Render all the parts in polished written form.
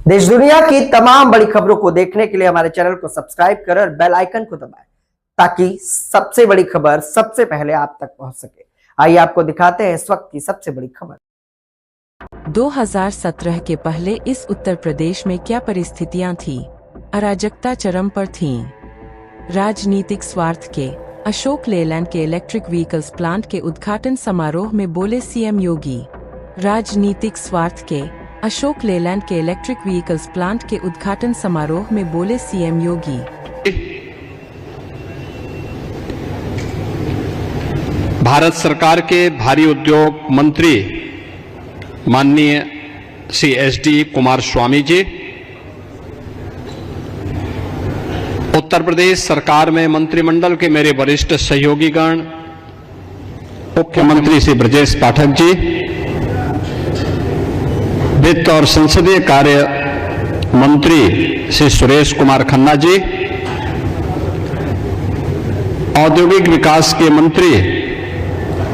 देश दुनिया की तमाम बड़ी खबरों को देखने के लिए हमारे चैनल को सब्सक्राइब करें और बेल आइकन को दबाएं ताकि सबसे बड़ी खबर सबसे पहले आप तक पहुंच सके। आइए आपको दिखाते हैं इस वक्त की सबसे बड़ी खबर। 2017 के पहले इस उत्तर प्रदेश में क्या परिस्थितियां थी? अराजकता चरम पर थी। राजनीतिक स्वार्थ के अशोक लेलैंड के इलेक्ट्रिक व्हीकल्स प्लांट के उद्घाटन समारोह में बोले सीएम योगी। राजनीतिक स्वार्थ के अशोक लेलैंड के इलेक्ट्रिक व्हीकल्स प्लांट के उद्घाटन समारोह में बोले सीएम योगी। भारत सरकार के भारी उद्योग मंत्री माननीय श्री एसडी कुमारस्वामी जी, उत्तर प्रदेश सरकार में मंत्रिमंडल के मेरे वरिष्ठ सहयोगीगण, मुख्यमंत्री श्री ब्रजेश पाठक जी, वित्त और संसदीय कार्य मंत्री श्री सुरेश कुमार खन्ना जी, औद्योगिक विकास के मंत्री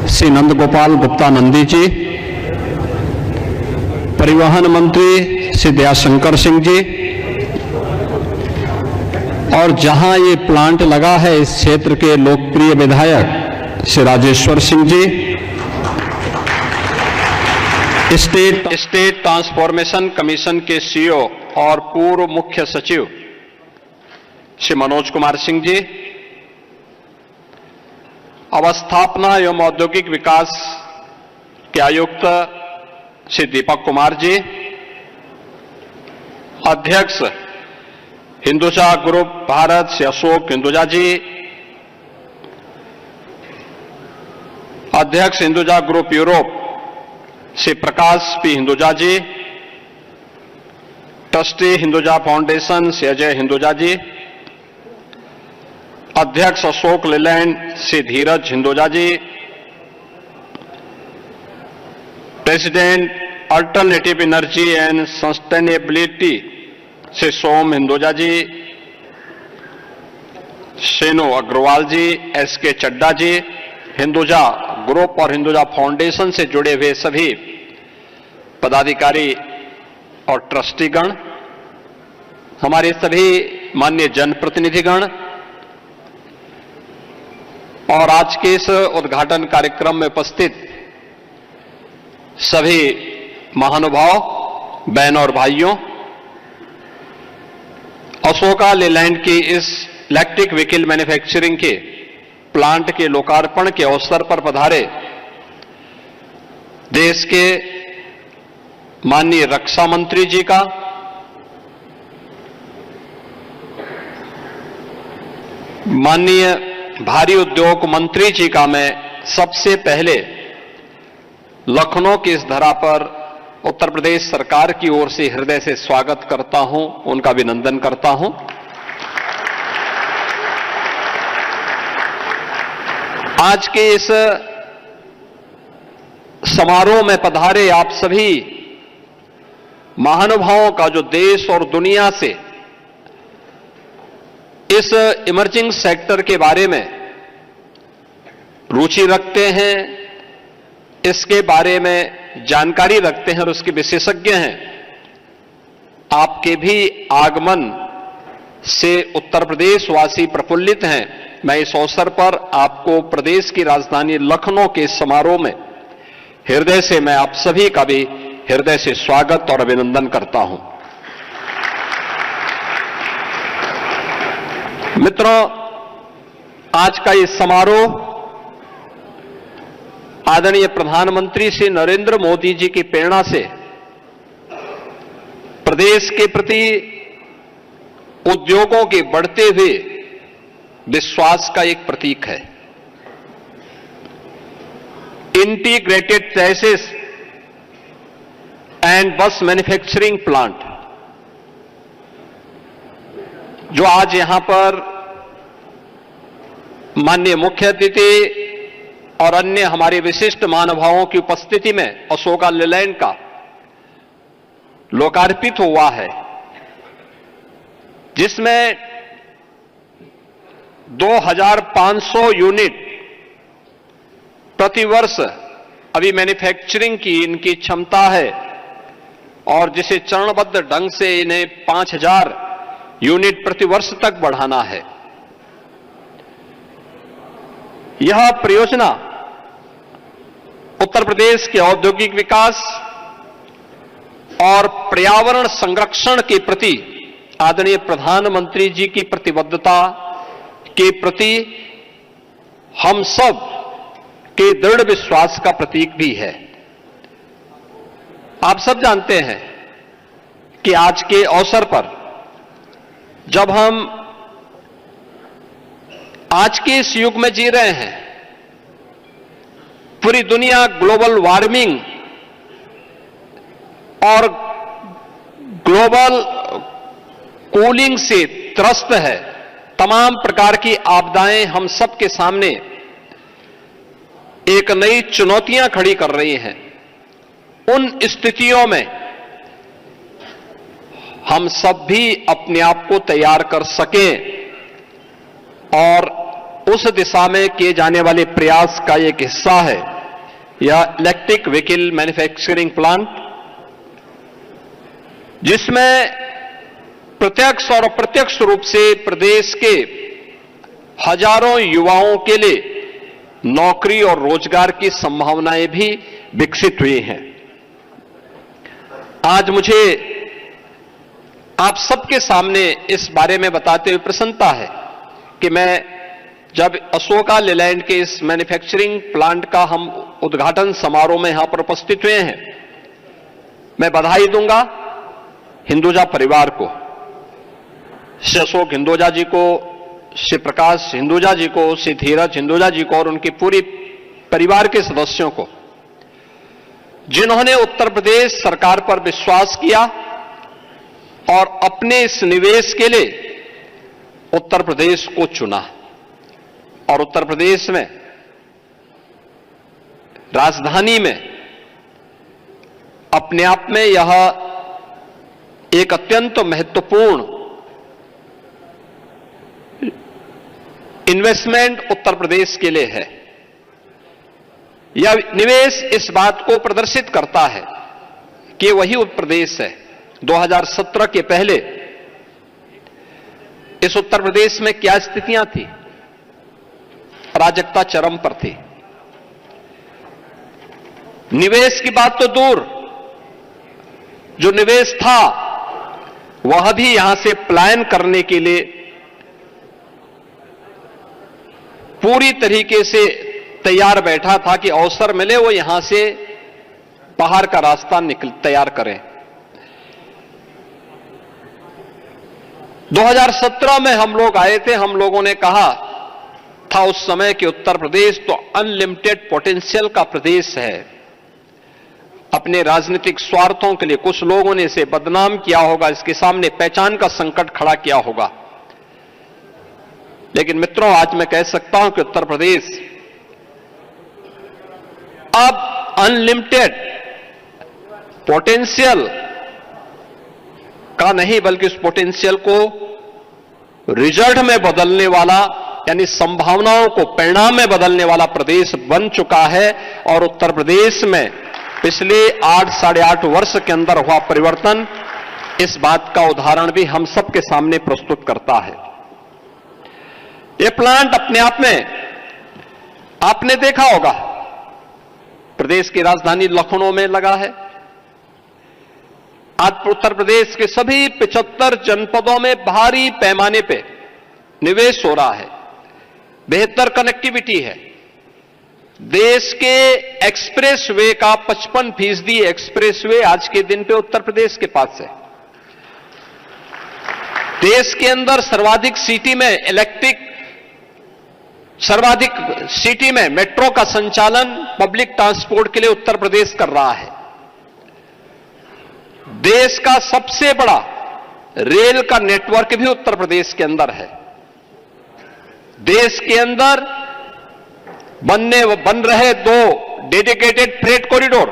श्री नंदगोपाल गुप्ता नंदी जी, परिवहन मंत्री श्री दयाशंकर सिंह जी, और जहां ये प्लांट लगा है इस क्षेत्र के लोकप्रिय विधायक Shri Rajeshwar Singh ji, state transformation commission के सीईओ और पूर्व मुख्य सचिव श्री मनोज कुमार सिंह जी, अवस्थापना एवं औद्योगिक विकास के आयुक्त श्री दीपक कुमार जी, अध्यक्ष हिंदुजा ग्रुप भारत श्री अशोक हिंदुजा जी, अध्यक्ष Hinduja group Europe Shri Prakash P Hinduja ji, trustee Hinduja foundation Shri Ajay Hinduja ji, अध्यक्ष Ashok Leyland Shri Dheeraj Hinduja ji, president alternative energy and sustainability Shri Som Hinduja ji, Shano Agarwal ji, SK Chadda ji, Hinduja group और हिंदुजा फाउंडेशन से जुड़े हुए सभी पदाधिकारी और ट्रस्टीगण, हमारे सभी माननीय जनप्रतिनिधिगण और आज के इस उद्घाटन कार्यक्रम में उपस्थित सभी महानुभाव, बहन और भाइयों, अशोका लेलैंड की इस इलेक्ट्रिक व्हीकल मैन्युफैक्चरिंग के प्लांट के लोकार्पण के अवसर पर पधारे देश के माननीय रक्षा मंत्री जी का, माननीय भारी उद्योग मंत्री जी का मैं सबसे पहले लखनऊ की इस धरा पर उत्तर प्रदेश सरकार की ओर से हृदय से स्वागत करता हूं, उनका अभिनंदन करता हूं। आज के इस समारोह में पधारे आप सभी महानुभावों का जो देश और दुनिया से इस इमर्जिंग सेक्टर के बारे में रुचि रखते हैं, इसके बारे में जानकारी रखते हैं और उसके विशेषज्ञ हैं, आपके भी आगमन से उत्तर प्रदेश वासी प्रफुल्लित हैं। मैं इस अवसर पर आपको प्रदेश की राजधानी लखनऊ के समारोह में हृदय से मैं आप सभी का भी हृदय से स्वागत और अभिनंदन करता हूं। मित्रों, आज का ये समारोह आदरणीय प्रधानमंत्री श्री नरेंद्र मोदी जी की प्रेरणा से प्रदेश के प्रति उद्योगों के बढ़ते हुए विश्वास का एक प्रतीक है। इंटीग्रेटेड चैसिस एंड बस मैन्युफैक्चरिंग प्लांट जो आज यहां पर माननीय मुख्य अतिथि और अन्य हमारे विशिष्ट महानुभावों की उपस्थिति में अशोका लेलैंड का लोकार्पित हुआ है, जिसमें 2500 यूनिट प्रतिवर्ष अभी मैन्युफैक्चरिंग की इनकी क्षमता है और जिसे चरणबद्ध ढंग से इन्हें 5000 यूनिट प्रति वर्ष तक बढ़ाना है। यह परियोजना उत्तर प्रदेश के औद्योगिक विकास और पर्यावरण संरक्षण के प्रति आदरणीय प्रधानमंत्री जी की प्रतिबद्धता के प्रति हम सब के दृढ़ विश्वास का प्रतीक भी है। आप सब जानते हैं कि आज के अवसर पर जब हम आज के इस युग में जी रहे हैं, पूरी दुनिया ग्लोबल वार्मिंग और ग्लोबल कूलिंग से त्रस्त है, तमाम प्रकार की आपदाएं हम सब के सामने एक नई चुनौतियां खड़ी कर रही हैं। उन स्थितियों में हम सब भी अपने आप को तैयार कर सकें और उस दिशा में किए जाने वाले प्रयास का एक हिस्सा है यह इलेक्ट्रिक व्हीकल मैन्युफैक्चरिंग प्लांट, जिसमें प्रत्यक्ष और अप्रत्यक्ष रूप से प्रदेश के हजारों युवाओं के लिए नौकरी और रोजगार की संभावनाएं भी विकसित हुई हैं। आज मुझे आप सबके सामने इस बारे में बताते हुए प्रसन्नता है कि मैं जब अशोका लेलैंड के इस मैन्युफैक्चरिंग प्लांट का हम उद्घाटन समारोह में यहां पर उपस्थित हुए हैं, मैं बधाई दूंगा हिंदुजा परिवार को, श्री अशोक हिंदुजा जी को, श्री प्रकाश हिंदुजा जी को, श्री धीरज हिंदुजा जी को और उनके पूरी परिवार के सदस्यों को, जिन्होंने उत्तर प्रदेश सरकार पर विश्वास किया और अपने इस निवेश के लिए उत्तर प्रदेश को चुना। और उत्तर प्रदेश में राजधानी में अपने आप में यह एक अत्यंत महत्वपूर्ण इन्वेस्टमेंट उत्तर प्रदेश के लिए है। यह निवेश इस बात को प्रदर्शित करता है कि वही उत्तर प्रदेश है। 2017 के पहले इस उत्तर प्रदेश में क्या स्थितियां थी? अराजकता चरम पर थी। निवेश की बात तो दूर, जो निवेश था वह भी यहां से पलायन करने के लिए पूरी तरीके से तैयार बैठा था कि अवसर मिले वो यहां से बाहर का रास्ता तैयार करें। 2017 में हम लोग आए थे, हम लोगों ने कहा था उस समय कि उत्तर प्रदेश तो अनलिमिटेड पोटेंशियल का प्रदेश है। अपने राजनीतिक स्वार्थों के लिए कुछ लोगों ने इसे बदनाम किया होगा, इसके सामने पहचान का संकट खड़ा किया होगा, लेकिन मित्रों आज मैं कह सकता हूं कि उत्तर प्रदेश अब अनलिमिटेड पोटेंशियल का नहीं बल्कि उस पोटेंशियल को रिजल्ट में बदलने वाला, यानी संभावनाओं को परिणाम में बदलने वाला प्रदेश बन चुका है। और उत्तर प्रदेश में पिछले 8 साढ़े 8 वर्ष के अंदर हुआ परिवर्तन इस बात का उदाहरण भी हम सबके सामने प्रस्तुत करता है। यह प्लांट अपने आप में आपने देखा होगा, प्रदेश की राजधानी लखनऊ में लगा है। आज उत्तर प्रदेश के सभी 75 जनपदों में भारी पैमाने पे निवेश हो रहा है। बेहतर कनेक्टिविटी है। देश के एक्सप्रेस वे का 55% एक्सप्रेस वे आज के दिन पे उत्तर प्रदेश के पास है। देश के अंदर सर्वाधिक सिटी में मेट्रो का संचालन पब्लिक ट्रांसपोर्ट के लिए उत्तर प्रदेश कर रहा है। देश का सबसे बड़ा रेल का नेटवर्क भी उत्तर प्रदेश के अंदर है। देश के अंदर बन रहे 2 डेडिकेटेड फ्रेट कॉरिडोर,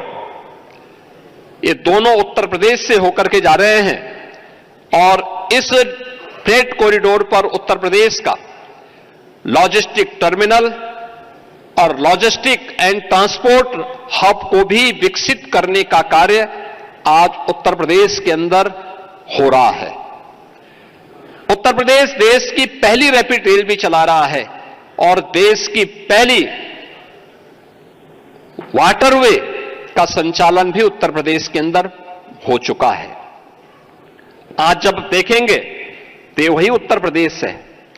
ये दोनों उत्तर प्रदेश से होकर के जा रहे हैं। और इस फ्रेट कॉरिडोर पर उत्तर प्रदेश का लॉजिस्टिक टर्मिनल और लॉजिस्टिक एंड ट्रांसपोर्ट हब को भी विकसित करने का कार्य आज उत्तर प्रदेश के अंदर हो रहा है। उत्तर प्रदेश देश की पहली रैपिड रेल भी चला रहा है और देश की पहली वाटरवे का संचालन भी उत्तर प्रदेश के अंदर हो चुका है। आज जब देखेंगे तो ये वही उत्तर प्रदेश है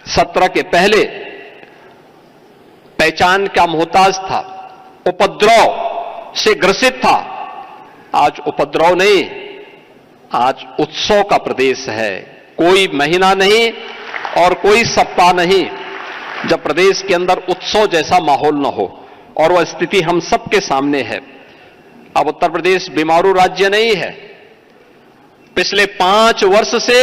17 के पहले पहचान का मोहताज था, उपद्रव से ग्रसित था। आज उपद्रव नहीं, आज उत्सव का प्रदेश है। कोई महीना नहीं और कोई सप्ताह नहीं जब प्रदेश के अंदर उत्सव जैसा माहौल न हो, और वह स्थिति हम सबके सामने है। अब उत्तर प्रदेश बीमारू राज्य नहीं है। पिछले 5 वर्ष से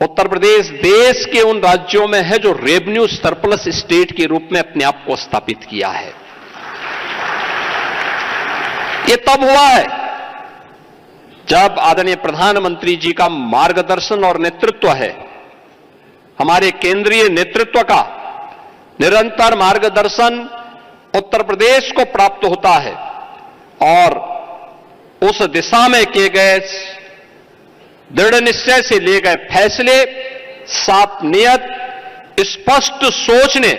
उत्तर प्रदेश देश के उन राज्यों में है जो रेवेन्यू सरप्लस स्टेट के रूप में अपने आप को स्थापित किया है। यह तब हुआ है जब आदरणीय प्रधानमंत्री जी का मार्गदर्शन और नेतृत्व है, हमारे केंद्रीय नेतृत्व का निरंतर मार्गदर्शन उत्तर प्रदेश को प्राप्त होता है और उस दिशा में किए गए दृढ़ निश्चय से लिए गए फैसले, साफ नियत, स्पष्ट सोच ने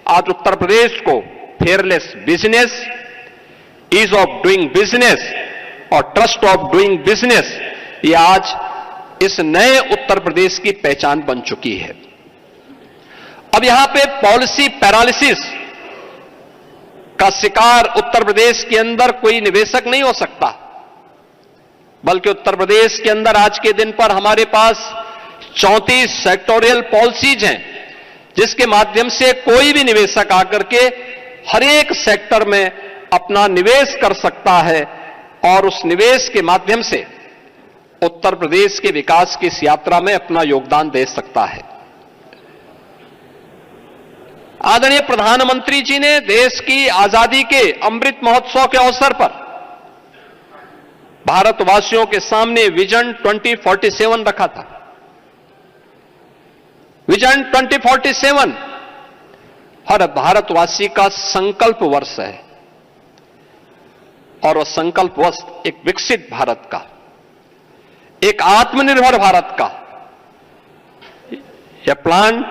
आज उत्तर प्रदेश को fearless business, ease of doing business और ट्रस्ट ऑफ डूइंग बिजनेस, ये आज इस नए उत्तर प्रदेश की पहचान बन चुकी है। अब यहां पे पॉलिसी पैरालिसिस का शिकार उत्तर प्रदेश के अंदर कोई निवेशक नहीं हो सकता, बल्कि उत्तर प्रदेश के अंदर आज के दिन पर हमारे पास 34 सेक्टोरियल पॉलिसीज हैं, जिसके माध्यम से कोई भी निवेशक आकर के हर एक सेक्टर में अपना निवेश कर सकता है और उस निवेश के माध्यम से उत्तर प्रदेश के विकास की इस यात्रा में अपना योगदान दे सकता है। आदरणीय प्रधानमंत्री जी ने देश की आजादी के अमृत महोत्सव के अवसर पर भारतवासियों के सामने विजन 2047 रखा था। विजन 2047 हर भारतवासी का संकल्प वर्ष है और वह संकल्प वर्ष एक विकसित भारत का, एक आत्मनिर्भर भारत का, यह प्लान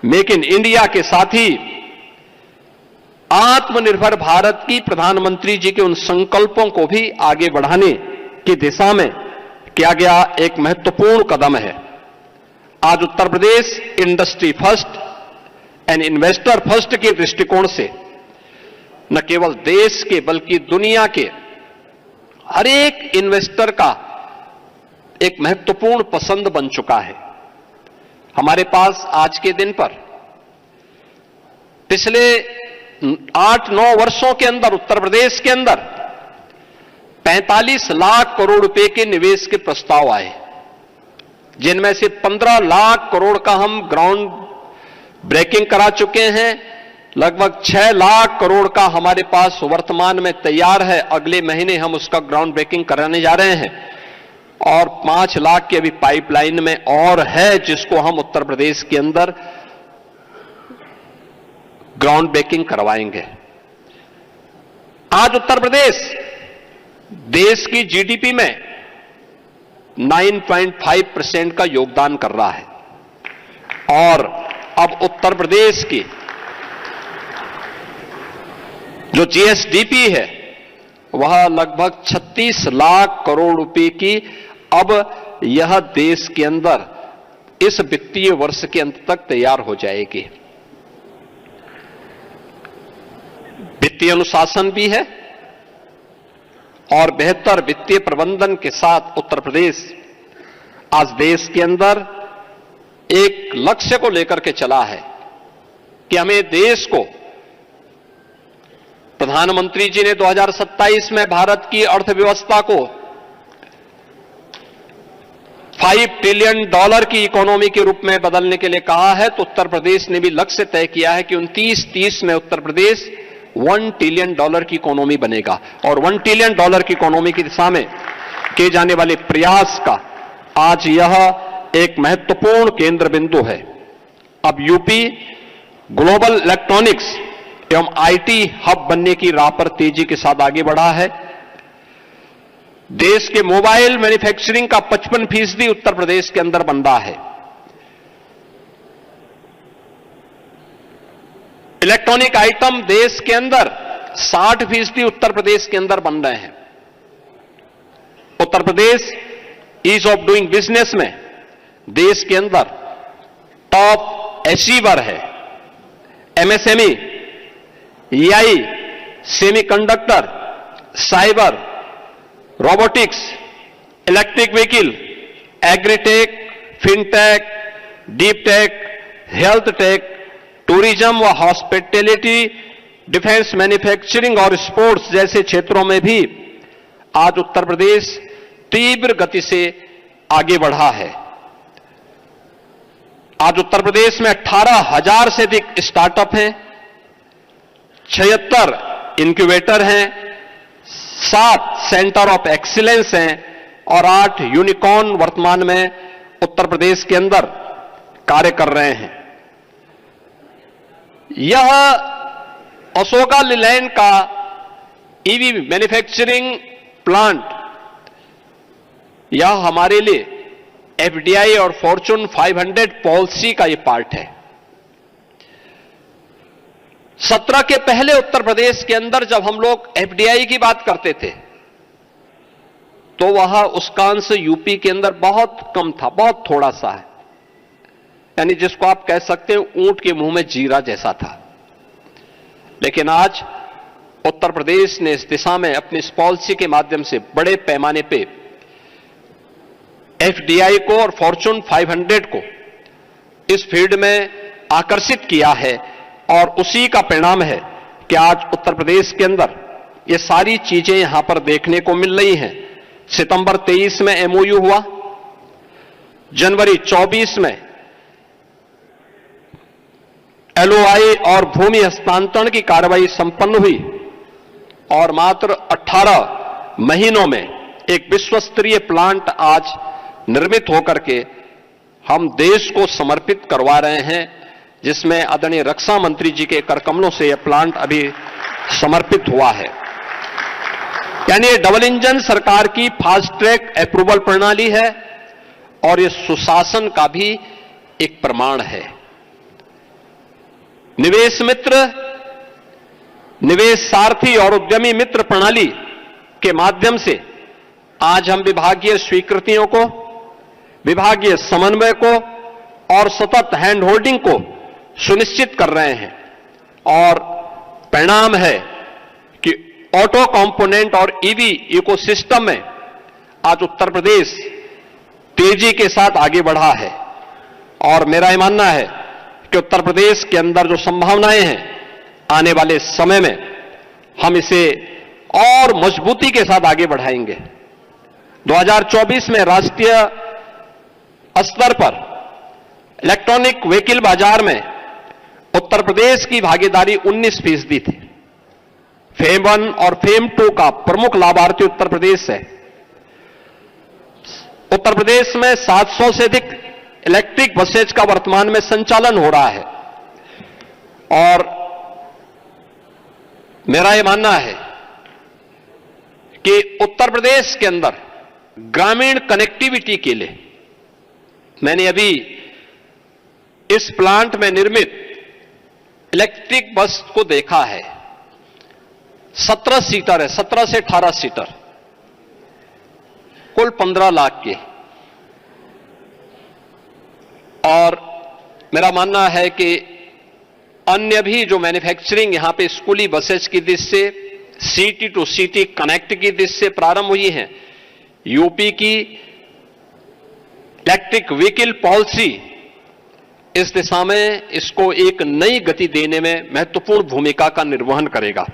मेक इन इंडिया के साथ ही आत्मनिर्भर भारत की प्रधानमंत्री जी के उन संकल्पों को भी आगे बढ़ाने की दिशा में किया गया एक महत्वपूर्ण कदम है। आज Uttar Pradesh industry first and investor first के दृष्टिकोण से न केवल देश के बल्कि दुनिया के हर एक इन्वेस्टर का एक महत्वपूर्ण पसंद बन चुका है। हमारे पास आज के दिन पर पिछले 8-9 वर्षों के अंदर उत्तर प्रदेश के अंदर 45 लाख करोड़ रुपए के निवेश के प्रस्ताव आए, जिनमें से 15 लाख करोड़ का हम ग्राउंड ब्रेकिंग करा चुके हैं। लगभग 6 लाख करोड़ का हमारे पास वर्तमान में तैयार है, अगले महीने हम उसका ग्राउंड ब्रेकिंग कराने जा रहे हैं और 5 लाख की अभी पाइपलाइन में और है, जिसको हम उत्तर प्रदेश के अंदर ग्राउंड ब्रेकिंग करवाएंगे। आज उत्तर प्रदेश देश की जीडीपी में 9.5% का योगदान कर रहा है और अब उत्तर प्रदेश की जो जीएसडीपी है वह लगभग 36 लाख करोड़ रुपए की अब यह देश के अंदर इस वित्तीय वर्ष के अंत तक तैयार हो जाएगी। वित्तीय अनुशासन भी है और बेहतर वित्तीय प्रबंधन के साथ उत्तर प्रदेश आज देश के अंदर एक लक्ष्य को लेकर के चला है कि हमें देश को, प्रधानमंत्री जी ने 2027 में भारत की अर्थव्यवस्था को $5 ट्रिलियन की इकोनॉमी के रूप में बदलने के लिए कहा है, तो उत्तर प्रदेश ने भी लक्ष्य तय किया है कि 29-30 में उत्तर प्रदेश $1 ट्रिलियन की इकोनॉमी बनेगा और $1 ट्रिलियन की इकोनॉमी की दिशा में किए जाने वाले प्रयास का आज यह एक महत्वपूर्ण केंद्र बिंदु है। अब यूपी ग्लोबल देश के मोबाइल मैन्युफैक्चरिंग का 55% उत्तर प्रदेश के अंदर बन रहा है। इलेक्ट्रॉनिक आइटम देश के अंदर 60% उत्तर प्रदेश के अंदर बन रहे हैं। Uttar Pradesh ease of doing business में देश के अंदर टॉप अचीवर है। MSME, EI, semiconductor, cyber, robotics, electric vehicle, agritech, fintech, deep tech, health take, tourism व हॉस्पिटैलिटी, डिफेंस, मैन्युफैक्चरिंग और स्पोर्ट्स जैसे क्षेत्रों में भी आज उत्तर प्रदेश तीव्र गति से आगे बढ़ा है। आज उत्तर प्रदेश में 18,000 से अधिक स्टार्टअप हैं, 76 इंक्यूबेटर हैं, 7 सेंटर ऑफ एक्सीलेंस हैं और 8 यूनिकॉर्न वर्तमान में उत्तर प्रदेश के अंदर कार्य कर रहे हैं। यह अशोका लीलैंड का ईवी मैन्युफैक्चरिंग प्लांट यह हमारे लिए एफडीआई और फॉर्च्यून 500 पॉलिसी का यह पार्ट है। 17 के पहले उत्तर प्रदेश के अंदर जब हम लोग एफडीआई की बात करते थे तो वह उसका अंश यूपी के अंदर बहुत कम था, बहुत थोड़ा सा है, यानी जिसको आप कह सकते हैं ऊंट के मुंह में जीरा जैसा था। लेकिन आज उत्तर प्रदेश ने इस दिशा में अपनी इस पॉलिसी के माध्यम से बड़े पैमाने पे एफडीआई को और फॉर्च्यून 500 को इस फील्ड में आकर्षित किया है और उसी का परिणाम है कि आज उत्तर प्रदेश के अंदर ये सारी चीजें यहां पर देखने को मिल रही हैं। सितंबर 23 में एमओयू हुआ, जनवरी 24 में एलओआई और भूमि हस्तांतरण की कार्रवाई संपन्न हुई और मात्र 18 महीनों में एक विश्व स्तरीय प्लांट आज निर्मित होकर के हम देश को समर्पित करवा रहे हैं, जिसमें आदरणीय रक्षा मंत्री जी के करकमलों से यह प्लांट अभी समर्पित हुआ है। यानी ये डबल इंजन सरकार की फास्ट ट्रैक अप्रूवल प्रणाली है और ये सुशासन का भी एक प्रमाण है। निवेश मित्र, निवेश सारथी और उद्यमी मित्र प्रणाली के माध्यम से आज हम विभागीय स्वीकृतियों को, विभागीय समन्वय को और सतत हैंड होल्डिंग को सुनिश्चित कर रहे हैं और परिणाम है कि ऑटो कंपोनेंट और ईवी इकोसिस्टम में आज उत्तर प्रदेश तेजी के साथ आगे बढ़ा है और मेरा यह मानना है कि उत्तर प्रदेश के अंदर जो संभावनाएं हैं आने वाले समय में हम इसे और मजबूती के साथ आगे बढ़ाएंगे। 2024 में राष्ट्रीय स्तर पर इलेक्ट्रॉनिक व्हीकल बाजार में उत्तर प्रदेश की भागीदारी 19% थी। फेम 1 और फेम 2 का प्रमुख लाभार्थी उत्तर प्रदेश है। उत्तर प्रदेश में 700 से अधिक इलेक्ट्रिक बसेज का वर्तमान में संचालन हो रहा है और मेरा यह मानना है कि उत्तर प्रदेश के अंदर ग्रामीण कनेक्टिविटी के लिए मैंने अभी इस प्लांट में निर्मित इलेक्ट्रिक बस को देखा है। 17 सीटर है, 17 से 18 सीटर, कुल 15 लाख के। और मेरा मानना है कि अन्य भी जो मैन्युफैक्चरिंग यहां पे स्कूली बसेज की दृष्टि से, सिटी टू सिटी कनेक्ट की दृष्टि से प्रारंभ हुई हैं, यूपी की इलेक्ट्रिक व्हीकल पॉलिसी इस दिशा में इसको एक नई गति देने में महत्वपूर्ण भूमिका का निर्वहन करेगा।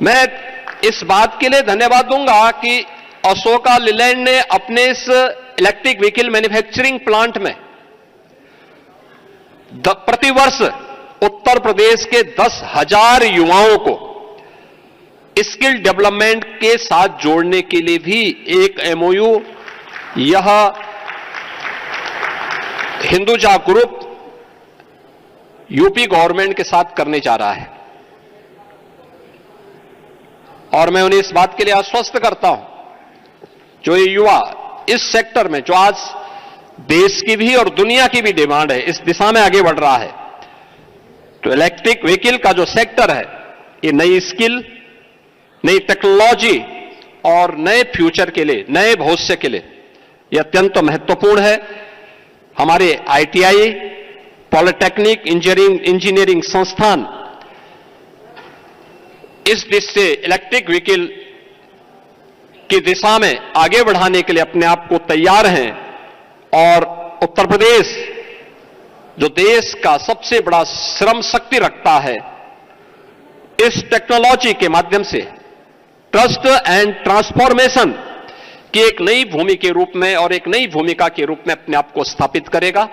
मैं इस बात के लिए धन्यवाद दूंगा कि अशोका लीलैंड ने अपने इस इलेक्ट्रिक व्हीकल मैन्युफैक्चरिंग प्लांट में प्रतिवर्ष उत्तर प्रदेश के 10,000 युवाओं को स्किल डेवलपमेंट के साथ जोड़ने के लिए भी एक एमओयू यह हिंदुजा ग्रुप यूपी गवर्नमेंट के साथ करने जा रहा है। और मैं उन्हें इस बात के लिए आश्वस्त करता हूं, जो ये युवा इस सेक्टर में, जो आज देश की भी और दुनिया की भी डिमांड है, इस दिशा में आगे बढ़ रहा है, तो इलेक्ट्रिक व्हीकल का जो सेक्टर है, ये नई स्किल, नई टेक्नोलॉजी और नए फ्यूचर के लिए, नए भविष्य के लिए ये अत्यंत महत्वपूर्ण है। हमारे आईटीआई, पॉलिटेक्निक, इंजीनियरिंग संस्थान इस दिशा से इलेक्ट्रिक व्हीकल की दिशा में आगे बढ़ाने के लिए अपने आप को तैयार हैं। और उत्तर प्रदेश, जो देश का सबसे बड़ा श्रम शक्ति रखता है, इस टेक्नोलॉजी के माध्यम से ट्रस्ट एंड ट्रांसफॉर्मेशन की एक नई भूमि के रूप में और एक नई भूमिका के रूप में अपने आप को स्थापित करेगा।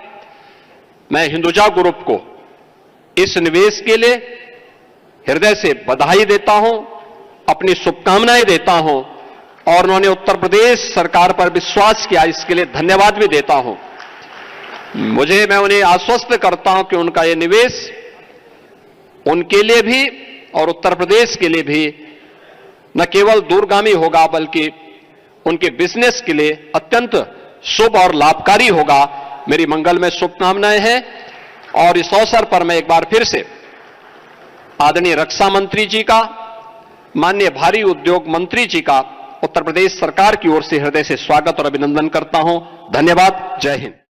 मैं हिंदुजा ग्रुप को इस निवेश के लिए हृदय से बधाई देता हूं, अपनी शुभकामनाएं देता हूं और उन्होंने उत्तर प्रदेश सरकार पर विश्वास किया, इसके लिए धन्यवाद भी देता हूं। मैं उन्हें आश्वस्त करता हूं कि उनका यह निवेश उनके लिए भी और उत्तर प्रदेश के लिए भी न केवल दूरगामी होगा, बल्कि उनके बिजनेस के लिए अत्यंत शुभ और लाभकारी होगा। मेरी मंगलमय शुभकामनाएं हैं। और इस अवसर पर मैं एक बार फिर से आदरणीय रक्षा मंत्री जी का, माननीय भारी उद्योग मंत्री जी का उत्तर प्रदेश सरकार की ओर से हृदय से स्वागत और अभिनंदन करता हूं। धन्यवाद। जय हिंद।